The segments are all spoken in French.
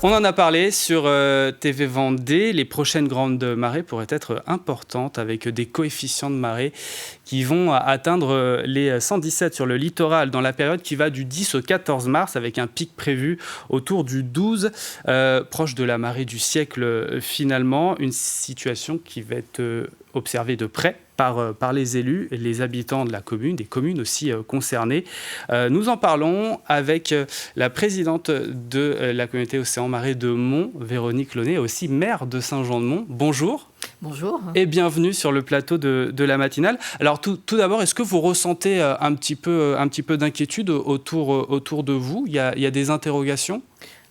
On en a parlé sur TV Vendée. Les prochaines grandes marées pourraient être importantes avec des coefficients de marée qui vont atteindre les 117 sur le littoral dans la période qui va du 10 au 14 mars avec un pic prévu autour du 12, proche de la marée du siècle finalement. Une situation qui va être observée de près par les élus et les habitants de la commune, des communes aussi concernées. Nous en parlons avec la présidente de la communauté Océan Marée de Mont, Véronique Launay, aussi maire de Saint-Jean-de-Mont. Bonjour. Bonjour. Et bienvenue sur le plateau de la matinale. Alors tout d'abord, est-ce que vous ressentez un petit peu d'inquiétude autour de vous ? Il y a des interrogations ?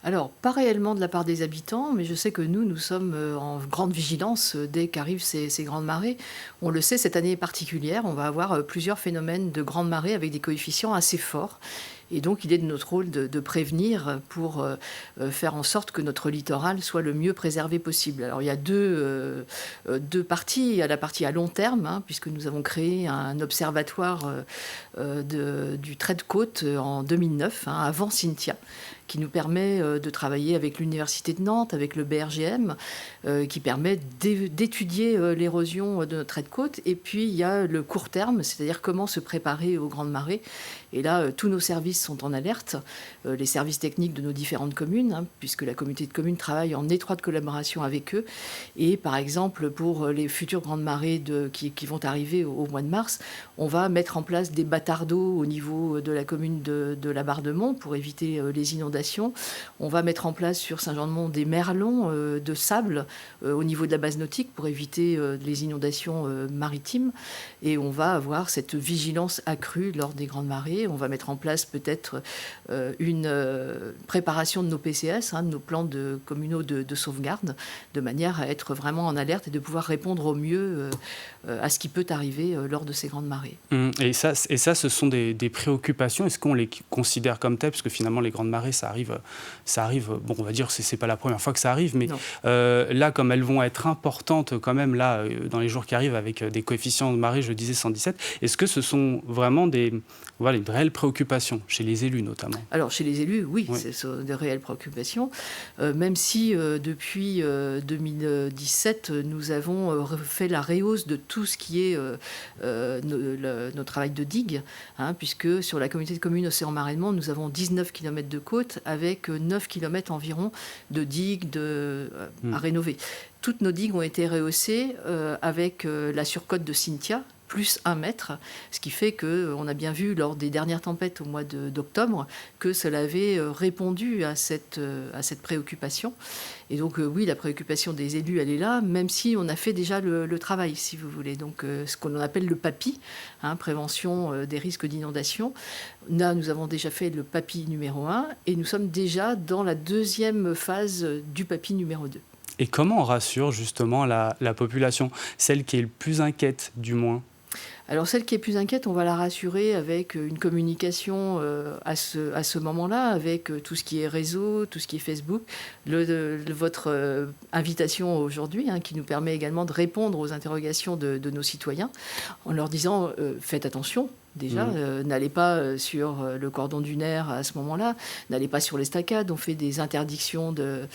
Alors, pas réellement de la part des habitants, mais je sais que nous sommes en grande vigilance dès qu'arrivent ces grandes marées. On le sait, cette année est particulière. On va avoir plusieurs phénomènes de grandes marées avec des coefficients assez forts. Et donc, il est de notre rôle de prévenir pour faire en sorte que notre littoral soit le mieux préservé possible. Alors, il y a deux parties. Il y a la partie à long terme, puisque nous avons créé un observatoire du trait de côte en 2009, avant Cynthia, qui nous permet de travailler avec l'Université de Nantes, avec le BRGM, qui permet d'étudier l'érosion de notre trait de côte. Et puis, il y a le court terme, c'est-à-dire comment se préparer aux grandes marées. Et là, tous nos services sont en alerte, les services techniques de nos différentes communes, puisque la communauté de communes travaille en étroite collaboration avec eux. Et par exemple, pour les futures grandes marées qui vont arriver au mois de mars, on va mettre en place des bâtards d'eau au niveau de la commune de la Barre-de-Mont pour éviter les inondations. On va mettre en place sur Saint-Jean-de-Mont des merlons de sable au niveau de la base nautique pour éviter les inondations maritimes. Et on va avoir cette vigilance accrue lors des grandes marées. On va mettre en place peut-être une préparation de nos PCS, de nos plans communaux de sauvegarde, de manière à être vraiment en alerte et de pouvoir répondre au mieux à ce qui peut arriver lors de ces grandes marées. Et ça, ce sont des préoccupations. Est-ce qu'on les considère comme telles ? Parce que finalement, les grandes marées, ça arrive. Bon, on va dire que c'est pas la première fois que ça arrive, mais là, comme elles vont être importantes quand même là dans les jours qui arrivent avec des coefficients de marée, je disais 117. Est-ce que ce sont vraiment une réelle préoccupation chez les élus notamment ? Alors chez les élus, oui. Ce sont de réelles préoccupations. Même si depuis 2017, nous avons fait la réhausse de tout ce qui est nos travail de digue, puisque sur la communauté de communes Océan Marée de Mont, nous avons 19 km de côte avec 9 km environ de digues à rénover. Toutes nos digues ont été rehaussées avec la surcote de Cynthia, plus 1 mètre, ce qui fait qu'on a bien vu lors des dernières tempêtes au mois d'octobre que cela avait répondu à cette préoccupation. Et donc oui, la préoccupation des élus, elle est là, même si on a fait déjà le travail, si vous voulez. Donc ce qu'on appelle le PAPI, prévention des risques d'inondation. Là, nous avons déjà fait le PAPI numéro 1 et nous sommes déjà dans la deuxième phase du PAPI numéro 2. Et comment on rassure justement la population, celle qui est le plus inquiète du moins ? Alors celle qui est plus inquiète, on va la rassurer avec une communication à ce moment-là, avec tout ce qui est réseau, tout ce qui est Facebook, votre invitation aujourd'hui, qui nous permet également de répondre aux interrogations de nos citoyens, en leur disant faites attention. Déjà, n'allez pas sur le cordon dunaire à ce moment-là, n'allez pas sur l'estacade. On fait des interdictions de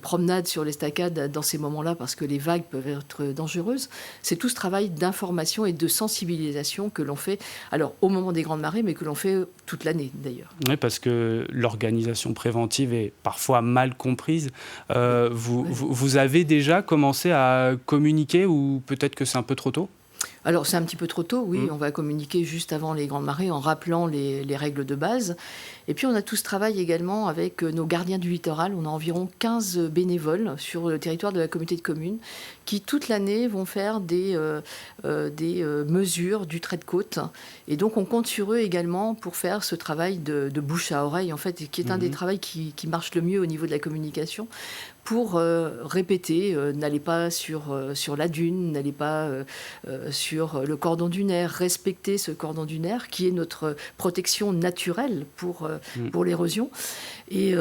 promenade sur l'estacade dans ces moments-là parce que les vagues peuvent être dangereuses. C'est tout ce travail d'information et de sensibilisation que l'on fait, alors au moment des grandes marées, mais que l'on fait toute l'année d'ailleurs. Oui, parce que l'organisation préventive est parfois mal comprise. Vous avez déjà commencé à communiquer ou peut-être que c'est un peu trop tôt ? Alors c'est un petit peu trop tôt, oui, on va communiquer juste avant les grandes marées en rappelant les règles de base. Et puis on a tout ce travail également avec nos gardiens du littoral. On a environ 15 bénévoles sur le territoire de la communauté de communes qui toute l'année vont faire des mesures du trait de côte. Et donc on compte sur eux également pour faire ce travail de bouche à oreille, en fait, qui est un des travaux qui marche le mieux au niveau de la communication, pour répéter, n'allez pas sur la dune, n'allez pas sur le cordon dunaire, respectez ce cordon dunaire qui est notre protection naturelle pour l'érosion. Et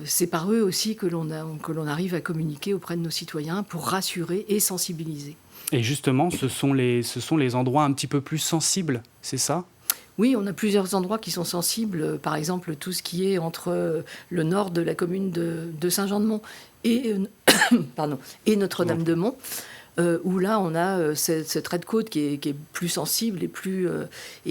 c'est par eux aussi que l'on arrive à communiquer auprès de nos citoyens pour rassurer et sensibiliser. Et justement, ce sont les endroits un petit peu plus sensibles, c'est ça ? Oui, on a plusieurs endroits qui sont sensibles. Par exemple, tout ce qui est entre le nord de la commune de Saint-Jean-de-Mont et, pardon, et Notre-Dame-de-Mont. Où là, on a ce trait de côte qui est plus sensible et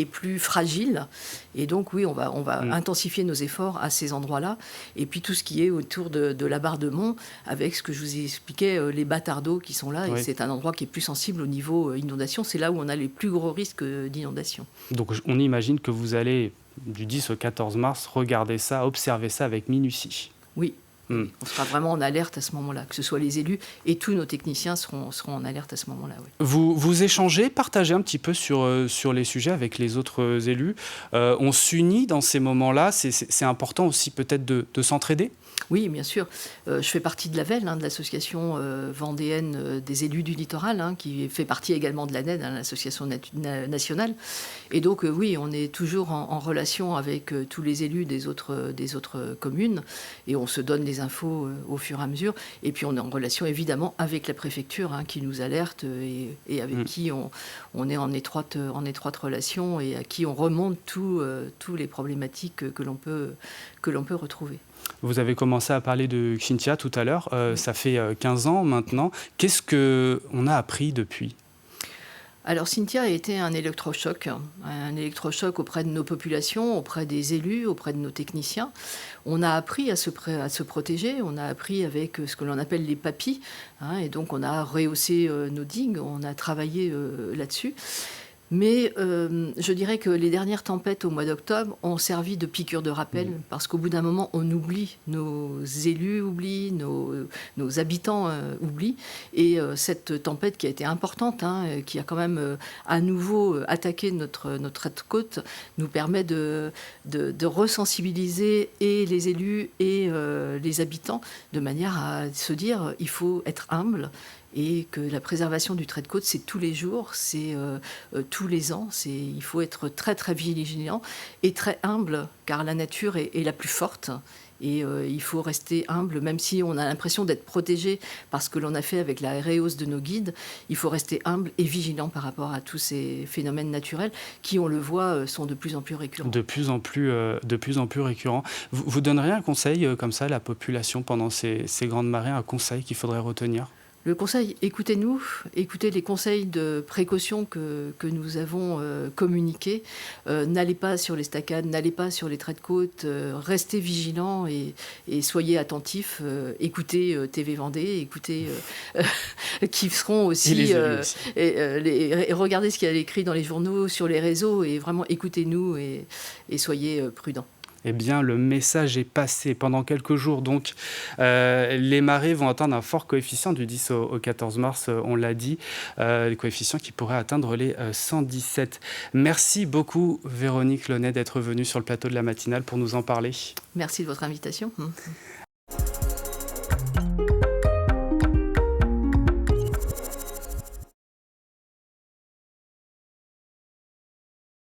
plus fragile. Et donc, oui, on va intensifier nos efforts à ces endroits-là. Et puis, tout ce qui est autour de la barre de Mont, avec ce que je vous ai expliqué, les bâtards d'eau qui sont là. Oui. Et c'est un endroit qui est plus sensible au niveau inondation. C'est là où on a les plus gros risques d'inondation. Donc on imagine que vous allez, du 10 au 14 mars, regarder ça, observer ça avec minutie. Oui. On sera vraiment en alerte à ce moment-là, que ce soit les élus et tous nos techniciens seront en alerte à ce moment-là. Oui. Vous échangez, partagez un petit peu sur les sujets avec les autres élus. On s'unit dans ces moments-là. C'est important aussi peut-être de s'entraider. Oui, bien sûr. Je fais partie de l'AVEL, de l'association vendéenne des élus du littoral, qui fait partie également de l'ANED, l'association nationale. Et donc, oui, on est toujours en relation avec tous les élus des autres communes et on se donne les infos au fur et à mesure. Et puis, on est en relation évidemment avec la préfecture qui nous alerte et avec qui on est en étroite relation et à qui on remonte tous les problématiques que l'on peut retrouver. Vous avez commencé à parler de Xynthia tout à l'heure. Ça fait 15 ans maintenant. Qu'est-ce qu'on a appris depuis ? Alors Xynthia a été un électrochoc auprès de nos populations, auprès des élus, auprès de nos techniciens. On a appris à se protéger, on a appris avec ce que l'on appelle les papis, et donc on a rehaussé nos digues, on a travaillé là-dessus. Mais je dirais que les dernières tempêtes au mois d'octobre ont servi de piqûre de rappel, parce qu'au bout d'un moment, on oublie, nos élus oublient, nos habitants oublient. Et cette tempête qui a été importante, qui a quand même à nouveau attaqué notre trait de côte, nous permet de resensibiliser et les élus et les habitants, de manière à se dire il faut être humble. Et que la préservation du trait de côte, c'est tous les jours, c'est tous les ans. Il faut être très très vigilant et très humble, car la nature est la plus forte. Et il faut rester humble, même si on a l'impression d'être protégé par ce que l'on a fait avec la rehausse de nos guides. Il faut rester humble et vigilant par rapport à tous ces phénomènes naturels qui, on le voit, sont de plus en plus récurrents. De plus en plus récurrents. Vous donneriez un conseil comme ça à la population pendant ces grandes marées, un conseil qu'il faudrait retenir ? Le conseil, écoutez-nous, écoutez les conseils de précaution que nous avons communiqués. N'allez pas sur les staccades, n'allez pas sur les traits de côte, restez vigilants et soyez attentifs. Écoutez TV Vendée, écoutez qui seront aussi... et regardez ce qu'il y a écrit dans les journaux, sur les réseaux, et vraiment écoutez-nous et soyez prudents. Eh bien, le message est passé. Pendant quelques jours, donc, les marées vont atteindre un fort coefficient du 10 au 14 mars, on l'a dit, des coefficients qui pourraient atteindre les 117. Merci beaucoup, Véronique Launay, d'être venue sur le plateau de la matinale pour nous en parler. Merci de votre invitation.